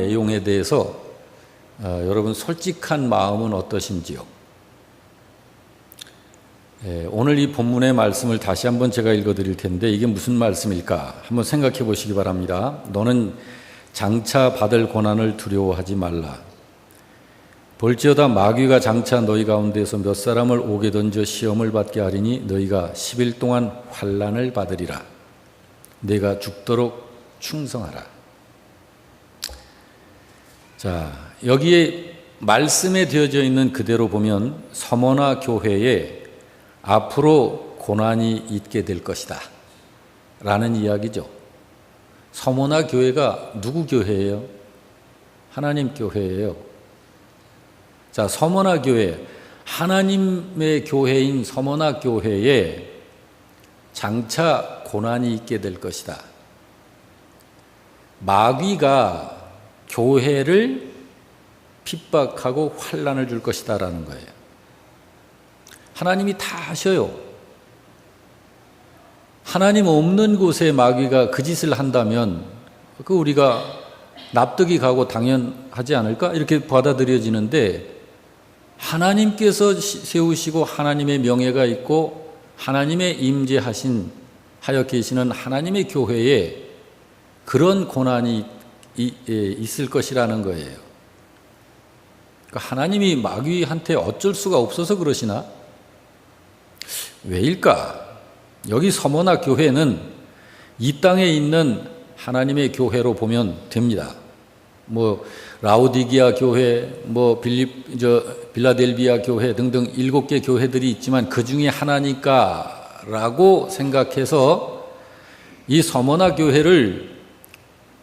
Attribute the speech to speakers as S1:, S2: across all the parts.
S1: 내용에 대해서 여러분 솔직한 마음은 어떠신지요? 오늘 이 본문의 말씀을 다시 한번 제가 읽어드릴 텐데 이게 무슨 말씀일까 한번 생각해 보시기 바랍니다. 너는 장차 받을 고난을 두려워하지 말라. 볼지어다 마귀가 장차 너희 가운데서 몇 사람을 옥에 던져 시험을 받게 하리니 너희가 10일 동안 환난을 받으리라. 내가 죽도록 충성하라. 자, 여기에 말씀에 되어져 있는 그대로 보면 서머나 교회에 앞으로 고난이 있게 될 것이다 라는 이야기죠. 서머나 교회가 누구 교회예요? 하나님 교회예요. 자, 서머나 교회, 하나님의 교회인 서머나 교회에 장차 고난이 있게 될 것이다. 마귀가 교회를 핍박하고 환난을 줄 것이다 라는 거예요. 하나님이 다 하셔요. 하나님 없는 곳에 마귀가 그 짓을 한다면 그 우리가 납득이 가고 당연하지 않을까? 이렇게 받아들여지는데 하나님께서 세우시고 하나님의 명예가 있고 하나님의 임재하신 하여 계시는 하나님의 교회에 그런 고난이 있을 것이라는 거예요. 그러니까 하나님이 마귀한테 어쩔 수가 없어서 그러시나? 왜일까? 여기 서머나 교회는 이 땅에 있는 하나님의 교회로 보면 됩니다. 라오디기아 교회, 빌라델비아 교회 등등 7개 교회들이 있지만 그 중에 하나니까라고 생각해서 이 서머나 교회를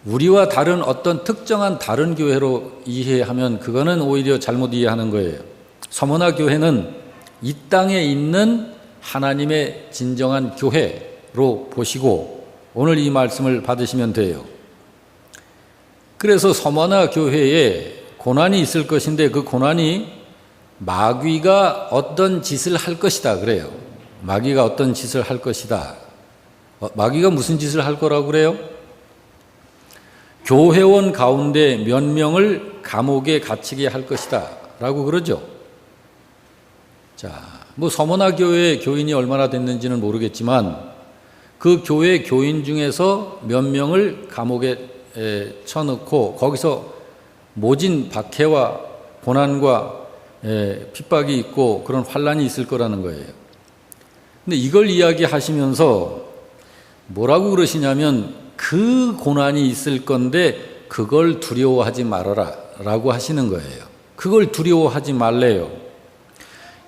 S1: 우리와 다른 어떤 특정한 다른 교회로 이해하면 그거는 오히려 잘못 이해하는 거예요. 서머나 교회는 이 땅에 있는 하나님의 진정한 교회로 보시고 오늘 이 말씀을 받으시면 돼요. 그래서 서머나 교회에 고난이 있을 것인데 그 고난이 마귀가 어떤 짓을 할 것이다 그래요. 마귀가 어떤 짓을 할 것이다. 마귀가 무슨 짓을 할 거라고 그래요? 교회원 가운데 몇 명을 감옥에 갇히게 할 것이다 라고 그러죠. 자, 서머나 교회 교인이 얼마나 됐는지는 모르겠지만 그 교회 교인 중에서 몇 명을 감옥에 쳐넣고 거기서 모진 박해와 고난과 핍박이 있고 그런 환난이 있을 거라는 거예요. 근데 이걸 이야기하시면서 뭐라고 그러시냐면 그 고난이 있을 건데 그걸 두려워하지 말아라 라고 하시는 거예요. 그걸 두려워하지 말래요.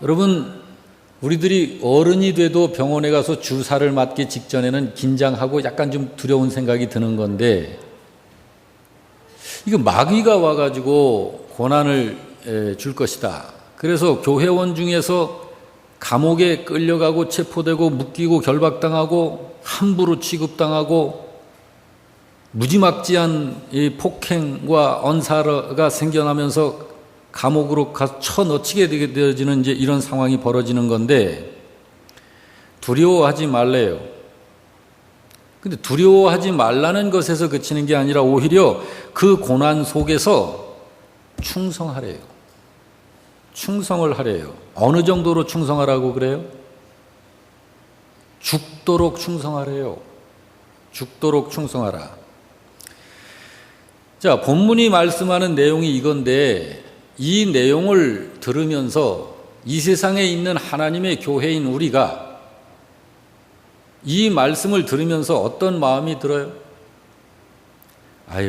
S1: 여러분, 우리들이 어른이 돼도 병원에 가서 주사를 맞기 직전에는 긴장하고 약간 좀 두려운 생각이 드는 건데 이거 마귀가 와가지고 고난을 줄 것이다. 그래서 교회원 중에서 감옥에 끌려가고 체포되고 묶이고 결박당하고 함부로 취급당하고 무지막지한 이 폭행과 언사가 생겨나면서 감옥으로 가서 쳐넣히게 되어지는 이제 이런 상황이 벌어지는 건데 두려워하지 말래요. 근데 두려워하지 말라는 것에서 그치는 게 아니라 오히려 그 고난 속에서 충성하래요. 충성을 하래요. 어느 정도로 충성하라고 그래요? 죽도록 충성하래요. 죽도록 충성하라. 자, 본문이 말씀하는 내용이 이건데 이 내용을 들으면서 이 세상에 있는 하나님의 교회인 우리가 이 말씀을 들으면서 어떤 마음이 들어요?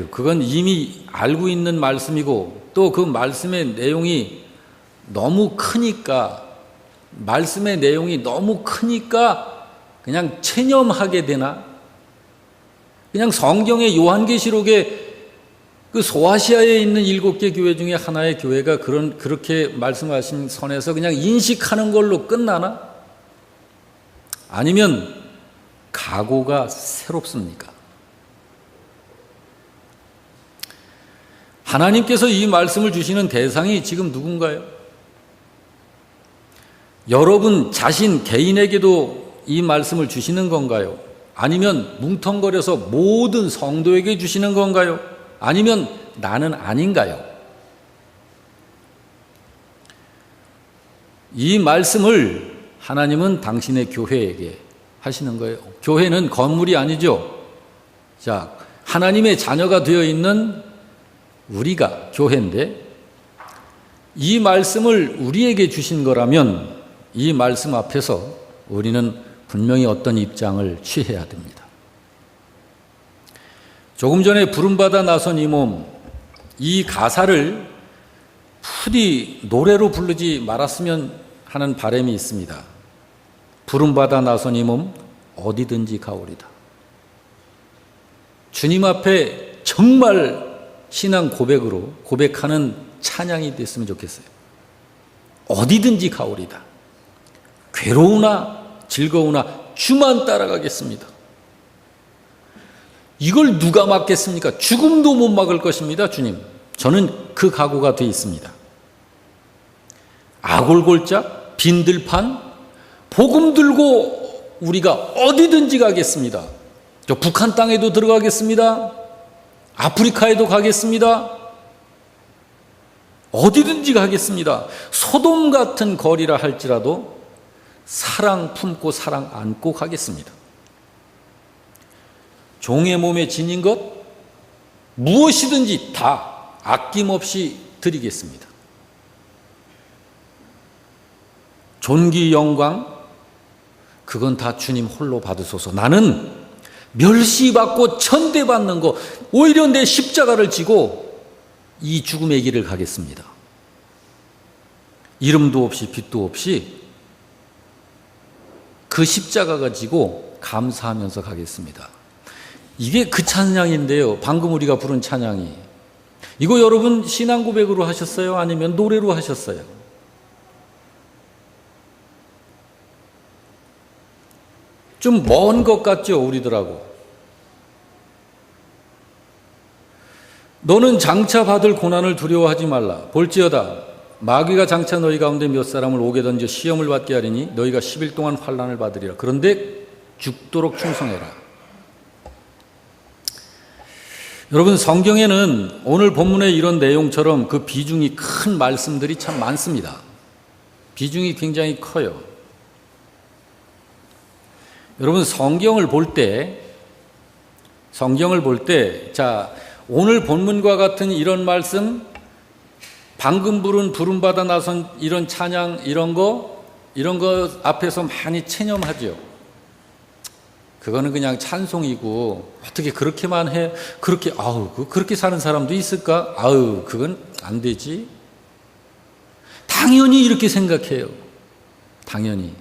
S1: 그건 이미 알고 있는 말씀이고 또 그 말씀의 내용이 너무 크니까 말씀의 내용이 너무 크니까 그냥 체념하게 되나? 그냥 성경의 요한계시록에 그 소아시아에 있는 7개 교회 중에 하나의 교회가 그렇게 말씀하신 선에서 그냥 인식하는 걸로 끝나나? 아니면 각오가 새롭습니까? 하나님께서 이 말씀을 주시는 대상이 지금 누군가요? 여러분 자신 개인에게도 이 말씀을 주시는 건가요? 아니면 뭉텅거려서 모든 성도에게 주시는 건가요? 아니면 나는 아닌가요? 이 말씀을 하나님은 당신의 교회에게 하시는 거예요. 교회는 건물이 아니죠. 자, 하나님의 자녀가 되어 있는 우리가 교회인데 이 말씀을 우리에게 주신 거라면 이 말씀 앞에서 우리는 분명히 어떤 입장을 취해야 됩니다. 조금 전에 부름받아 나선 이 몸, 이 가사를 부디 노래로 부르지 말았으면 하는 바람이 있습니다. 부름받아 나선 이 몸 어디든지 가오리다. 주님 앞에 정말 신앙 고백으로 고백하는 찬양이 됐으면 좋겠어요. 어디든지 가오리다. 괴로우나 즐거우나 주만 따라가겠습니다. 이걸 누가 막겠습니까? 죽음도 못 막을 것입니다, 주님. 저는 그 각오가 돼 있습니다. 아골골짝, 빈들판, 복음 들고 우리가 어디든지 가겠습니다. 저 북한 땅에도 들어가겠습니다. 아프리카에도 가겠습니다. 어디든지 가겠습니다. 소돔 같은 거리라 할지라도 사랑 품고 사랑 안고 가겠습니다. 종의 몸에 지닌 것 무엇이든지 다 아낌없이 드리겠습니다. 존귀 영광 그건 다 주님 홀로 받으소서. 나는 멸시받고 천대받는 거 오히려 내 십자가를 지고 이 죽음의 길을 가겠습니다. 이름도 없이 빛도 없이 그 십자가가 지고 감사하면서 가겠습니다. 이게 그 찬양인데요. 방금 우리가 부른 찬양이. 이거 여러분 신앙 고백으로 하셨어요? 아니면 노래로 하셨어요? 좀 먼 것 같죠, 우리들하고. 너는 장차 받을 고난을 두려워하지 말라. 볼지어다 마귀가 장차 너희 가운데 몇 사람을 옥에 던져 시험을 받게 하리니 너희가 10일 동안 환난을 받으리라. 그런데 죽도록 충성해라. 여러분, 성경에는 오늘 본문의 이런 내용처럼 그 비중이 큰 말씀들이 참 많습니다. 비중이 굉장히 커요. 여러분, 성경을 볼 때, 자, 오늘 본문과 같은 이런 말씀, 방금 부름받아 나선 이런 찬양, 이런 거 앞에서 많이 체념하죠. 그거는 그냥 찬송이고, 어떻게 그렇게만 해? 그렇게 사는 사람도 있을까? 그건 안 되지. 당연히 이렇게 생각해요. 당연히.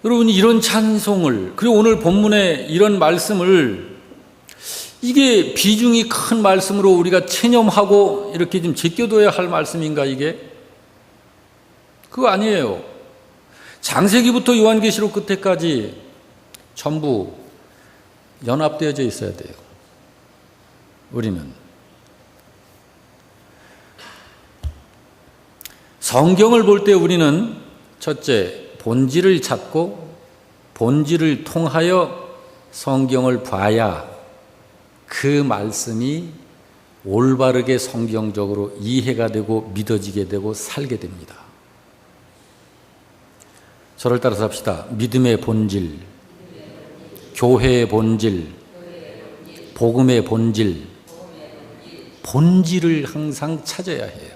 S1: 여러분, 이런 찬송을, 그리고 오늘 본문의 이런 말씀을, 이게 비중이 큰 말씀으로 우리가 체념하고 이렇게 좀 제껴둬야 할 말씀인가, 이게? 그거 아니에요. 창세기부터 요한계시록 끝에까지 전부 연합되어져 있어야 돼요. 우리는. 성경을 볼 때 우리는 첫째, 본질을 찾고 본질을 통하여 성경을 봐야 그 말씀이 올바르게 성경적으로 이해가 되고 믿어지게 되고 살게 됩니다. 저를 따라서 합시다. 믿음의 본질, 교회의 본질, 복음의 본질, 본질을 항상 찾아야 해요.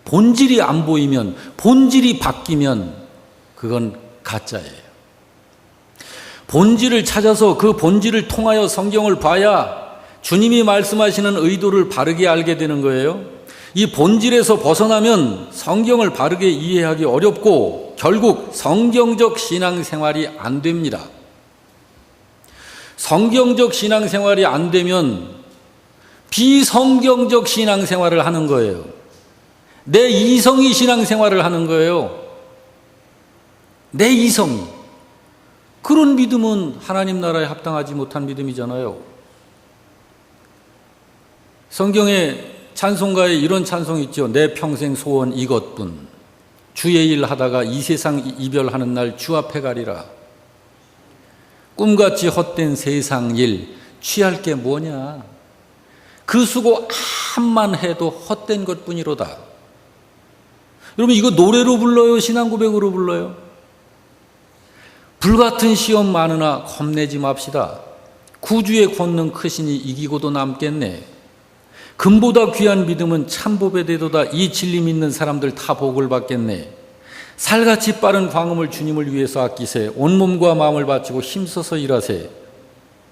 S1: 본질이 안 보이면, 본질이 바뀌면 그건 가짜예요. 본질을 찾아서 그 본질을 통하여 성경을 봐야 주님이 말씀하시는 의도를 바르게 알게 되는 거예요. 이 본질에서 벗어나면 성경을 바르게 이해하기 어렵고 결국 성경적 신앙생활이 안 됩니다. 성경적 신앙생활이 안 되면 비성경적 신앙생활을 하는 거예요. 내 이성이 신앙생활을 하는 거예요. 내 이성이. 그런 믿음은 하나님 나라에 합당하지 못한 믿음이잖아요. 성경에 찬송가에 이런 찬송이 있죠. 내 평생 소원 이것뿐. 주의 일 하다가 이 세상 이별하는 날 주 앞에 가리라. 꿈같이 헛된 세상 일 취할 게 뭐냐. 그 수고 한만 해도 헛된 것뿐이로다. 여러분 이거 노래로 불러요? 신앙 고백으로 불러요? 불같은 시험 많으나 겁내지 맙시다. 구주의 권능 크시니 이기고도 남겠네. 금보다 귀한 믿음은 참복에 되도다. 이 진리 믿는 사람들 다 복을 받겠네. 살같이 빠른 광음을 주님을 위해서 아끼세. 온몸과 마음을 바치고 힘써서 일하세.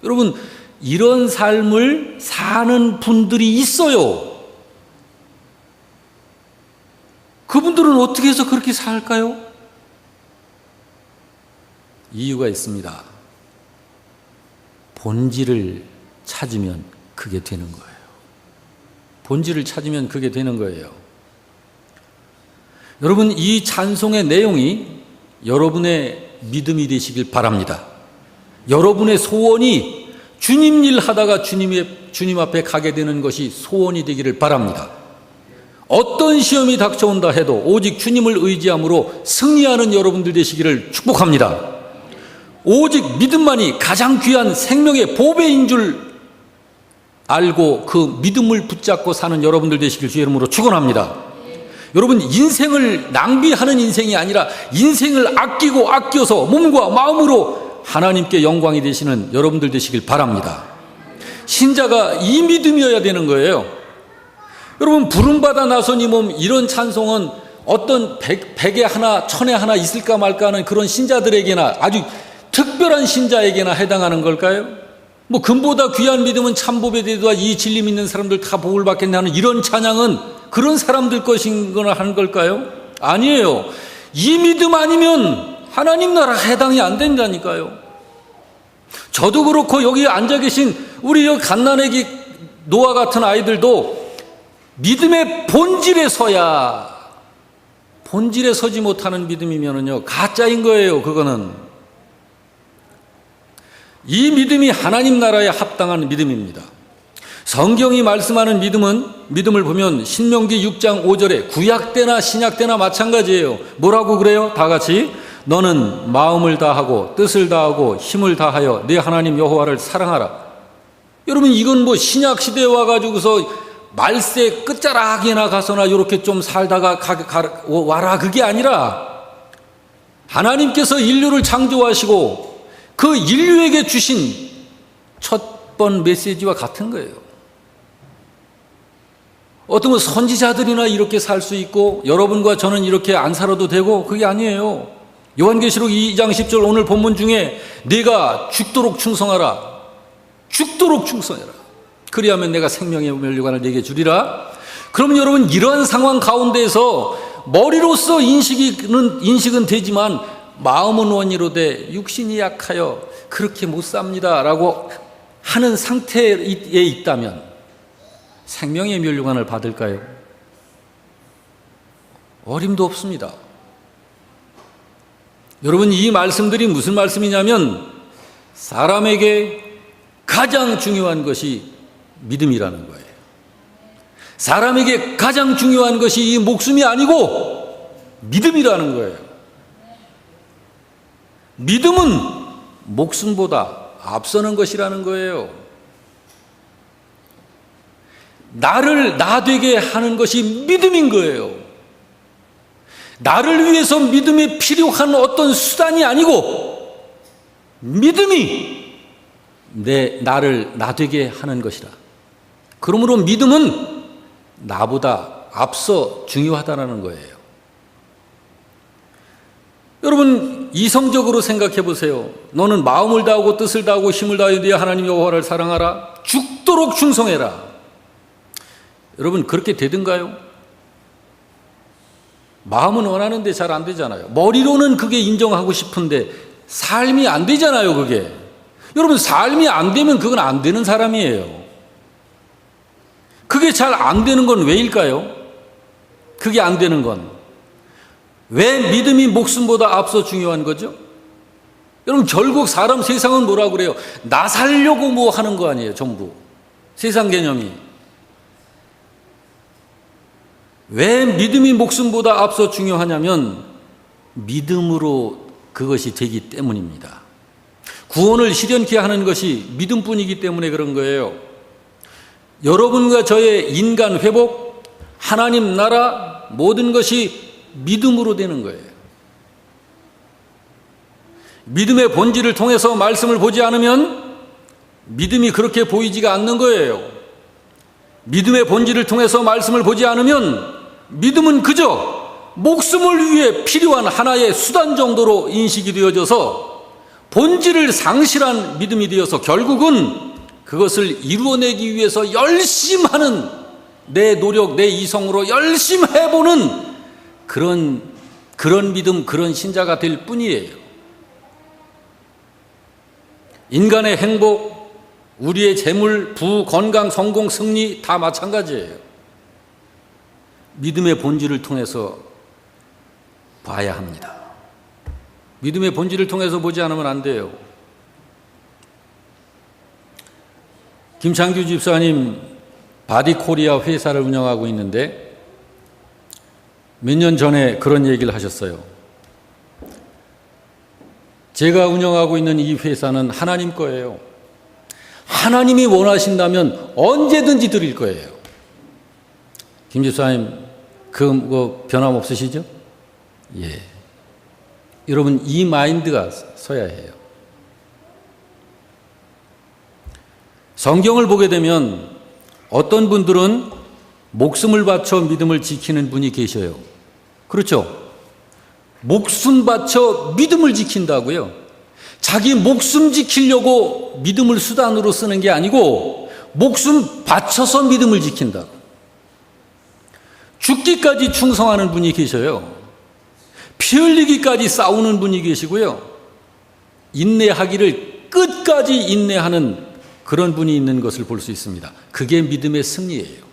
S1: 여러분 이런 삶을 사는 분들이 있어요. 그분들은 어떻게 해서 그렇게 살까요? 이유가 있습니다. 본질을 찾으면 그게 되는 거예요. 본질을 찾으면 그게 되는 거예요. 여러분 이 찬송의 내용이 여러분의 믿음이 되시길 바랍니다. 여러분의 소원이 주님 일 하다가 주님 앞에 가게 되는 것이 소원이 되기를 바랍니다. 어떤 시험이 닥쳐온다 해도 오직 주님을 의지함으로 승리하는 여러분들 되시기를 축복합니다. 오직 믿음만이 가장 귀한 생명의 보배인 줄 알고 그 믿음을 붙잡고 사는 여러분들 되시길 주의 이름으로 축원합니다. 여러분 인생을 낭비하는 인생이 아니라 인생을 아끼고 아껴서 몸과 마음으로 하나님께 영광이 되시는 여러분들 되시길 바랍니다. 신자가 이 믿음이어야 되는 거예요. 여러분 부름받아 나선 이 몸 이런 찬송은 어떤 100에 하나 1000에 하나 있을까 말까 하는 그런 신자들에게나 아주 특별한 신자에게나 해당하는 걸까요? 뭐 금보다 귀한 믿음은 참복에 되도다. 이 진리 믿는 사람들 다 복을 받겠네 하는 이런 찬양은 그런 사람들 것인 거나 하는 걸까요? 아니에요. 이 믿음 아니면 하나님 나라 해당이 안 된다니까요. 저도 그렇고 여기 앉아 계신 우리 여기 갓난아기 노아 같은 아이들도 믿음의 본질에 서야, 본질에 서지 못하는 믿음이면은요 가짜인 거예요. 그거는 이 믿음이 하나님 나라에 합당한 믿음입니다. 성경이 말씀하는 믿음을 보면 신명기 6장 5절에 구약 때나 신약 때나 마찬가지예요. 뭐라고 그래요? 다 같이 너는 마음을 다하고 뜻을 다하고 힘을 다하여 네 하나님 여호와를 사랑하라. 여러분 이건 뭐 신약 시대에 와가지고서 말세 끝자락이나 가서나 이렇게 좀 살다가 와라 그게 아니라 하나님께서 인류를 창조하시고 그 인류에게 주신 첫 번 메시지와 같은 거예요. 어떤 뭐 선지자들이나 이렇게 살 수 있고 여러분과 저는 이렇게 안 살아도 되고 그게 아니에요. 요한계시록 2장 10절 오늘 본문 중에 네가 죽도록 충성하라. 죽도록 충성해라. 그리하면 내가 생명의 멸류관을 네게 주리라. 그러면 여러분 이러한 상황 가운데에서 머리로서 인식은 되지만 마음은 원이로되 육신이 약하여 그렇게 못 삽니다 라고 하는 상태에 있다면 생명의 멸류관을 받을까요? 어림도 없습니다. 여러분 이 말씀들이 무슨 말씀이냐면 사람에게 가장 중요한 것이 믿음이라는 거예요. 사람에게 가장 중요한 것이 이 목숨이 아니고 믿음이라는 거예요. 믿음은 목숨보다 앞서는 것이라는 거예요. 나를 나 되게 하는 것이 믿음인 거예요. 나를 위해서 믿음이 필요한 어떤 수단이 아니고 믿음이 나를 나 되게 하는 것이다. 그러므로 믿음은 나보다 앞서 중요하다는 거예요. 여러분 이성적으로 생각해 보세요. 너는 마음을 다하고 뜻을 다하고 힘을 다하여 네 하나님 여호와를 사랑하라. 죽도록 충성해라. 여러분 그렇게 되든가요? 마음은 원하는데 잘 안 되잖아요. 머리로는 그게 인정하고 싶은데 삶이 안 되잖아요. 그게 여러분 삶이 안 되면 그건 안 되는 사람이에요. 그게 잘 안 되는 건 왜일까요? 그게 안 되는 건 왜 믿음이 목숨보다 앞서 중요한 거죠? 여러분 결국 세상은 뭐라고 그래요? 나 살려고 뭐 하는 거 아니에요. 전부 세상 개념이. 왜 믿음이 목숨보다 앞서 중요하냐면 믿음으로 그것이 되기 때문입니다. 구원을 실현케 하는 것이 믿음뿐이기 때문에 그런 거예요. 여러분과 저의 인간 회복, 하나님 나라, 모든 것이 믿음으로 되는 거예요. 믿음의 본질을 통해서 말씀을 보지 않으면 믿음이 그렇게 보이지가 않는 거예요. 믿음의 본질을 통해서 말씀을 보지 않으면 믿음은 그저 목숨을 위해 필요한 하나의 수단 정도로 인식이 되어져서 본질을 상실한 믿음이 되어서 결국은 그것을 이루어내기 위해서 열심히 하는 내 노력, 내 이성으로 열심히 해보는 그런 믿음, 그런 신자가 될 뿐이에요. 인간의 행복, 우리의 재물, 부, 건강, 성공, 승리 다 마찬가지예요. 믿음의 본질을 통해서 봐야 합니다. 믿음의 본질을 통해서 보지 않으면 안 돼요. 김창규 집사님 바디코리아 회사를 운영하고 있는데 몇 년 전에 그런 얘기를 하셨어요. 제가 운영하고 있는 이 회사는 하나님 거예요. 하나님이 원하신다면 언제든지 드릴 거예요. 김 집사님, 그거 변함없으시죠? 예. 여러분, 이 마인드가 서야 해요. 성경을 보게 되면 어떤 분들은 목숨을 바쳐 믿음을 지키는 분이 계셔요. 그렇죠? 목숨 바쳐 믿음을 지킨다고요. 자기 목숨 지키려고 믿음을 수단으로 쓰는 게 아니고 목숨 바쳐서 믿음을 지킨다고. 죽기까지 충성하는 분이 계셔요. 피 흘리기까지 싸우는 분이 계시고요. 인내하기를 끝까지 인내하는 그런 분이 있는 것을 볼 수 있습니다. 그게 믿음의 승리예요.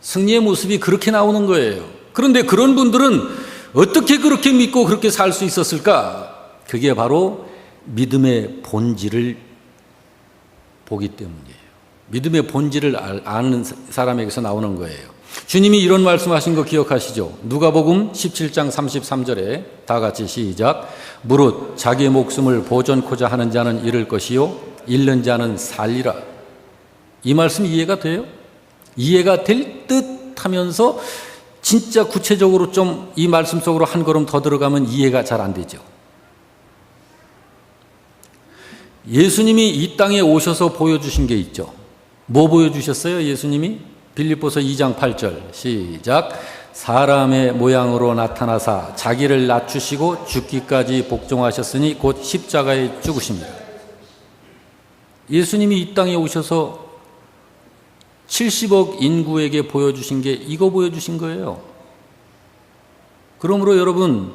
S1: 승리의 모습이 그렇게 나오는 거예요. 그런데 그런 분들은 어떻게 그렇게 믿고 그렇게 살 수 있었을까? 그게 바로 믿음의 본질을 보기 때문이에요. 믿음의 본질을 아는 사람에게서 나오는 거예요. 주님이 이런 말씀하신 거 기억하시죠? 누가복음 17장 33절에 다 같이 시작. 무릇 자기 목숨을 보존코자 하는 자는 잃을 것이요 잃는 자는 살리라. 이 말씀 이해가 돼요? 이해가 될 듯 하면서 진짜 구체적으로 좀 이 말씀 속으로 한 걸음 더 들어가면 이해가 잘 안 되죠. 예수님이 이 땅에 오셔서 보여주신 게 있죠. 뭐 보여주셨어요? 예수님이? 빌립보서 2장 8절 시작. 사람의 모양으로 나타나사 자기를 낮추시고 죽기까지 복종하셨으니 곧 십자가에 죽으십니다. 예수님이 이 땅에 오셔서 70억 인구에게 보여주신 게 이거 보여주신 거예요. 그러므로 여러분,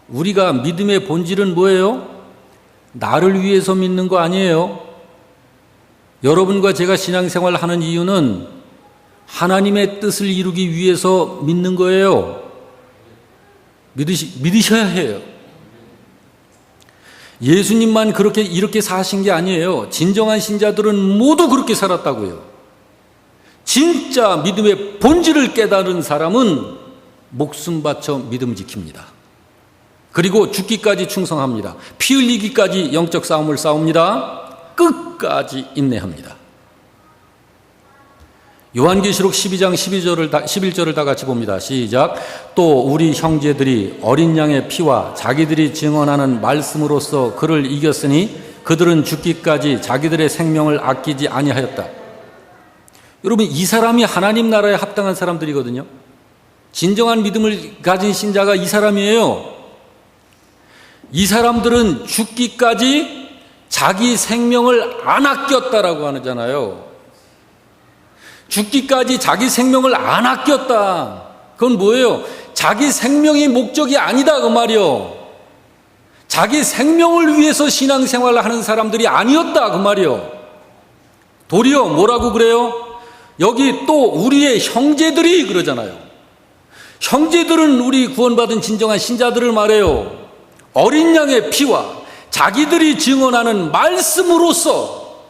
S1: 우리가 믿음의 본질은 뭐예요? 나를 위해서 믿는 거 아니에요. 여러분과 제가 신앙생활을 하는 이유는 하나님의 뜻을 이루기 위해서 믿는 거예요. 믿으셔야 해요. 예수님만 이렇게 사신 게 아니에요. 진정한 신자들은 모두 그렇게 살았다고요. 진짜 믿음의 본질을 깨달은 사람은 목숨 바쳐 믿음 지킵니다. 그리고 죽기까지 충성합니다. 피 흘리기까지 영적 싸움을 싸웁니다. 끝까지 인내합니다. 요한계시록 12장 11절을 다 같이 봅니다. 시작. 또 우리 형제들이 어린 양의 피와 자기들이 증언하는 말씀으로써 그를 이겼으니 그들은 죽기까지 자기들의 생명을 아끼지 아니하였다. 여러분, 이 사람이 하나님 나라에 합당한 사람들이거든요. 진정한 믿음을 가진 신자가 이 사람이에요. 이 사람들은 죽기까지 자기 생명을 안 아꼈다라고 하잖아요. 죽기까지 자기 생명을 안 아꼈다. 그건 뭐예요? 자기 생명이 목적이 아니다 그 말이요. 자기 생명을 위해서 신앙생활을 하는 사람들이 아니었다 그 말이요. 도리어 뭐라고 그래요? 여기 또 우리의 형제들이 그러잖아요. 형제들은 우리 구원받은 진정한 신자들을 말해요. 어린 양의 피와 자기들이 증언하는 말씀으로써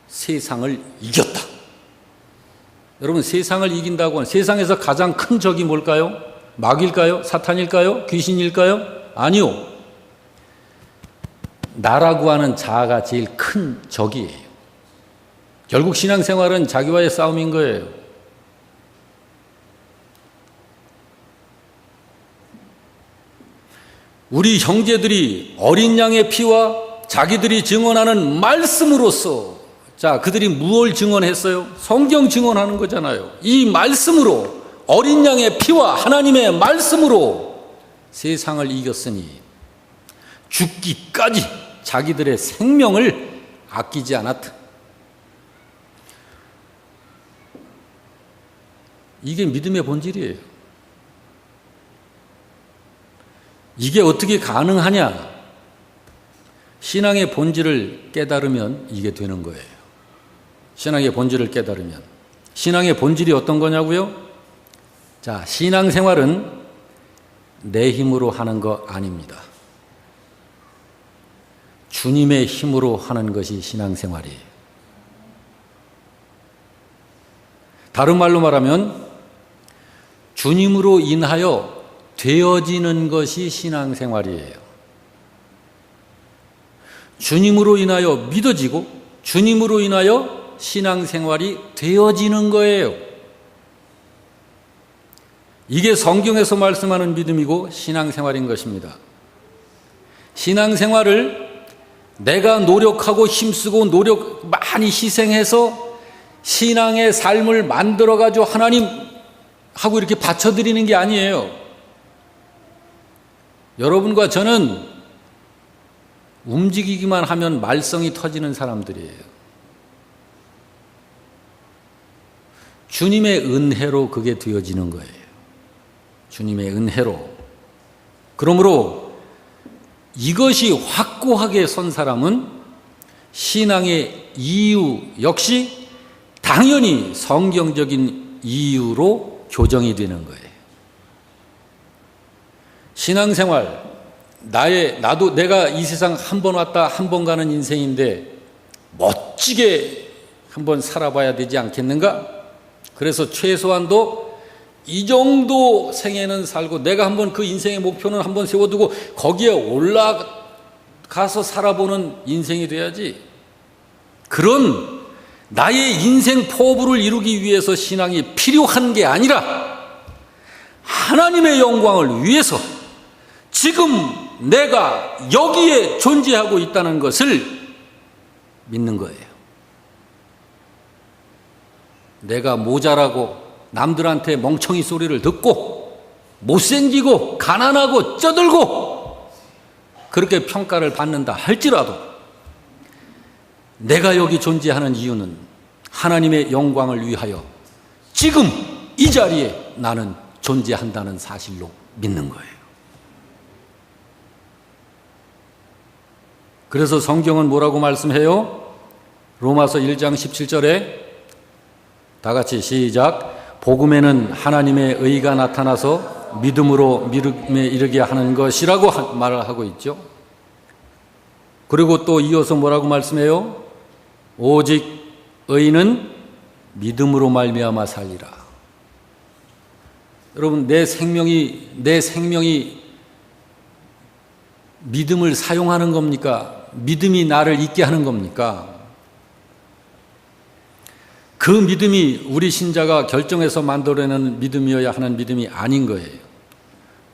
S1: 세상을 이겼다. 여러분, 세상을 이긴다고 하는 세상에서 가장 큰 적이 뭘까요? 마귀일까요? 사탄일까요? 귀신일까요? 아니요. 나라고 하는 자아가 제일 큰 적이에요. 결국 신앙생활은 자기와의 싸움인 거예요. 우리 형제들이 어린 양의 피와 자기들이 증언하는 말씀으로써, 자, 그들이 무엇을 증언했어요? 성경 증언하는 거잖아요. 이 말씀으로, 어린 양의 피와 하나님의 말씀으로 세상을 이겼으니 죽기까지 자기들의 생명을 아끼지 않았다. 이게 믿음의 본질이에요. 이게 어떻게 가능하냐? 신앙의 본질을 깨달으면 이게 되는 거예요. 신앙의 본질을 깨달으면. 신앙의 본질이 어떤 거냐고요? 자, 신앙생활은 내 힘으로 하는 거 아닙니다. 주님의 힘으로 하는 것이 신앙생활이에요. 다른 말로 말하면 주님으로 인하여 되어지는 것이 신앙생활이에요. 주님으로 인하여 믿어지고 주님으로 인하여 신앙생활이 되어지는 거예요. 이게 성경에서 말씀하는 믿음이고 신앙생활인 것입니다. 신앙생활을 내가 노력하고 힘쓰고 많이 희생해서 신앙의 삶을 만들어가지고 하나님하고 이렇게 바쳐드리는 게 아니에요. 여러분과 저는 움직이기만 하면 말썽이 터지는 사람들이에요. 주님의 은혜로 그게 되어지는 거예요. 주님의 은혜로. 그러므로 이것이 확고하게 선 사람은 신앙의 이유 역시 당연히 성경적인 이유로 교정이 되는 거예요. 신앙생활, 내가 이 세상 한 번 왔다 한 번 가는 인생인데 멋지게 한번 살아봐야 되지 않겠는가? 그래서 최소한도 이 정도 생애는 살고 내가 한번 그 인생의 목표는 한번 세워두고 거기에 올라가서 살아보는 인생이 돼야지. 그런 나의 인생 포부를 이루기 위해서 신앙이 필요한 게 아니라 하나님의 영광을 위해서 지금 내가 여기에 존재하고 있다는 것을 믿는 거예요. 내가 모자라고 남들한테 멍청이 소리를 듣고 못생기고 가난하고 쩌들고 그렇게 평가를 받는다 할지라도 내가 여기 존재하는 이유는 하나님의 영광을 위하여 지금 이 자리에 나는 존재한다는 사실로 믿는 거예요. 그래서 성경은 뭐라고 말씀해요? 로마서 1장 17절에 다 같이 시작. 복음에는 하나님의 의가 나타나서 믿음으로 믿음에 이르게 하는 것이라고 말을 하고 있죠. 그리고 또 이어서 뭐라고 말씀해요? 오직 의인은 믿음으로 말미암아 살리라. 여러분, 내 생명이 믿음을 사용하는 겁니까? 믿음이 나를 있게 하는 겁니까? 그 믿음이 우리 신자가 결정해서 만들어내는 믿음이어야 하는 믿음이 아닌 거예요.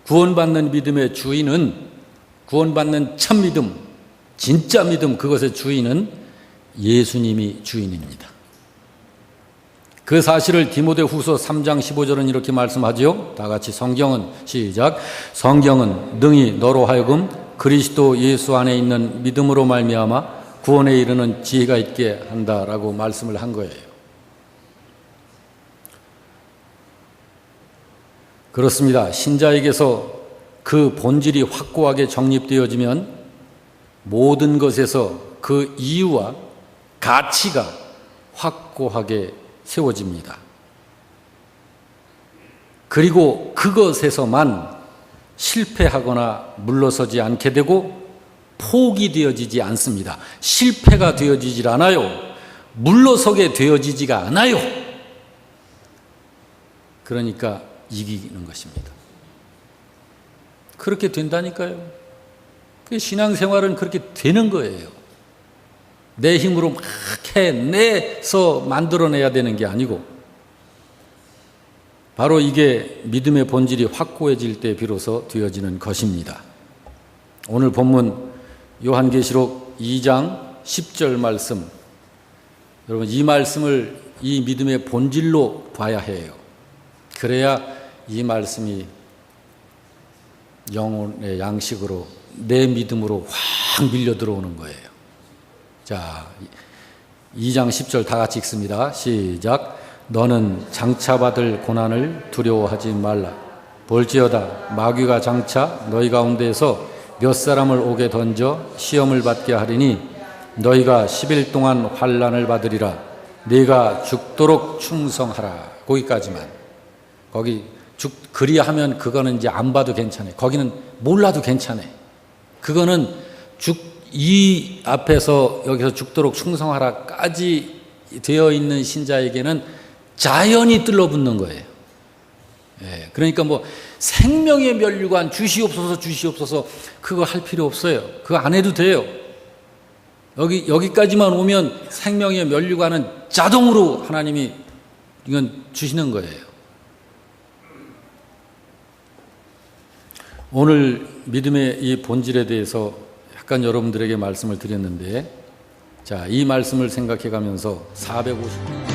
S1: 구원받는 믿음의 주인은, 구원받는 참 믿음, 진짜 믿음, 그것의 주인은 예수님이 주인입니다. 그 사실을 디모데후서 3장 15절은 이렇게 말씀하죠. 다 같이 성경은 시작. 성경은 능히 너로 하여금 그리스도 예수 안에 있는 믿음으로 말미암아 구원에 이르는 지혜가 있게 한다라고 말씀을 한 거예요. 그렇습니다. 신자에게서 그 본질이 확고하게 정립되어지면 모든 것에서 그 이유와 가치가 확고하게 세워집니다. 그리고 그것에서만 실패하거나 물러서지 않게 되고 포기되어지지 않습니다. 실패가 되어지질 않아요. 물러서게 되어지지가 않아요. 그러니까 이기는 것입니다. 그렇게 된다니까요. 신앙생활은 그렇게 되는 거예요. 내 힘으로 막 해내서 만들어내야 되는 게 아니고, 바로 이게 믿음의 본질이 확고해질 때 비로소 되어지는 것입니다. 오늘 본문 요한계시록 2장 10절 말씀, 여러분 이 말씀을 이 믿음의 본질로 봐야 해요. 그래야 이 말씀이 영혼의 양식으로 내 믿음으로 확 밀려 들어오는 거예요. 자, 2장 10절 다 같이 읽습니다. 시작. 너는 장차받을 고난을 두려워하지 말라. 볼지어다 마귀가 장차 너희 가운데에서 몇 사람을 옥에 던져 시험을 받게 하리니 너희가 10일 동안 환난을 받으리라. 네가 죽도록 충성하라. 거기까지만. 거기 그리하면 그거는 이제 안 봐도 괜찮아요. 거기는 몰라도 괜찮아요. 그거는 이 앞에서 여기서 죽도록 충성하라까지 되어 있는 신자에게는 자연히 들러붙는 거예요. 예, 그러니까 뭐 생명의 면류관 주시옵소서 그거 할 필요 없어요. 그거 안 해도 돼요. 여기까지만 오면 생명의 면류관은 자동으로 하나님이 이건 주시는 거예요. 오늘 믿음의 이 본질에 대해서 약간 여러분들에게 말씀을 드렸는데, 자, 이 말씀을 생각해 가면서 450년